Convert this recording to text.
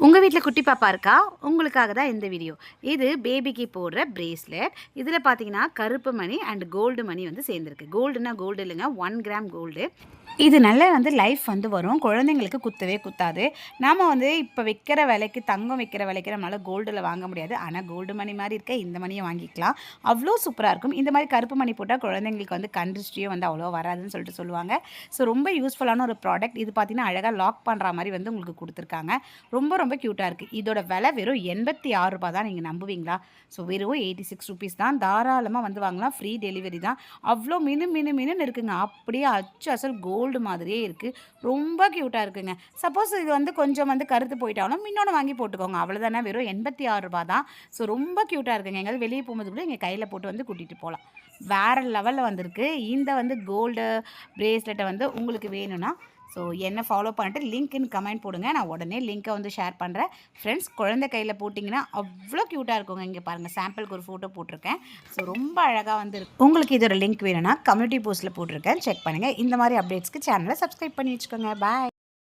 உங்கள் வீட்டில் குட்டி பாப்பா இருக்கா? உங்களுக்காக தான் இந்த வீடியோ. இது பேபிக்கு போடுற பிரேஸ்லெட். இதில் பார்த்தீங்கன்னா கருப்பு மணி அண்ட் கோல்டு மணி வந்து சேர்ந்துருக்கு. கோல்டுனா கோல்டு இல்லைங்க, 1 கிராம் கோல்டு. இது நல்ல லைஃப் வரும். குழந்தைங்களுக்கு குத்தவே குத்தாது. நாம் இப்போ விற்கிற விலைக்கு, தங்கம் விற்கிற விலைக்கு நம்மளால் கோல்டில் வாங்க முடியாது. ஆனால் கோல்டு மணி மாதிரி இருக்க இந்த மணியை வாங்கிக்கலாம். அவ்வளோ சூப்பராக இருக்கும். இந்த மாதிரி கருப்பு மணி போட்டால் குழந்தைங்களுக்கு கண் திருஷ்டியும் அவ்வளோ வராதுன்னு சொல்லிட்டு சொல்லுவாங்க. ஸோ ரொம்ப யூஸ்ஃபுல்லான ஒரு ப்ராடக்ட். இது பார்த்தீங்கன்னா அழகாக லாக் பண்ணுற மாதிரி உங்களுக்கு கொடுத்துருக்காங்க. ரொம்ப ரொம்ப க்யூட்டாக இருக்குது. இதோட விலை வெறும் ரூ. 86 தான். நீங்கள் நம்புவீங்களா? ஸோ வெறும் 86 ருபீஸ் தான். தாராளமாக வாங்கலாம். ஃப்ரீ டெலிவரி தான். அவ்வளோ மின்னு இருக்குங்க. அப்படியே அச்சு அசல் கோல்டு மாதிரியே இருக்குது. ரொம்ப க்யூட்டாக இருக்குங்க. சப்போஸ் இது கொஞ்சம் கருத்து போயிட்டாலும் இன்னொன்று வாங்கி போட்டுக்கோங்க. அவ்வளோதானே. வெறும் ரூ. 86 தான். ஸோ ரொம்ப க்யூட்டாக இருக்குங்க. எங்கேயாவது வெளியே போகும்போது கூட எங்கள் கையில் போட்டு கூட்டிகிட்டு போகலாம். வேறு லெவலில் வந்திருக்கு. இந்த கோல்டு பிரேஸ்லெட்டை உங்களுக்கு வேணும்னா என்ன ஃபாலோ பண்ணிட்டு லிங்க்னு கமெண்ட் போடுங்க. நான் உடனே லிங்க்கை ஷேர் பண்ணுறேன். ஃப்ரெண்ட்ஸ், குழந்தை கையில் போட்டிங்கன்னா அவ்வளோ க்யூட்டாக இருக்குங்க. இங்கே பாருங்கள், சாம்பிளுக்கு ஒரு ஃபோட்டோ போட்டிருக்கேன். ரொம்ப அழகாக இருக்கு. உங்களுக்கு இதோட லிங்க் வேணும்னா கம்யூனிட்டி போஸ்ட்டில் போட்டிருக்கேன், செக் பண்ணுங்கள். இந்த மாதிரி அப்டேட்ஸ்க்கு சேனலை சப்ஸ்கிரைப் பண்ணி வச்சுக்கோங்க. பாய்.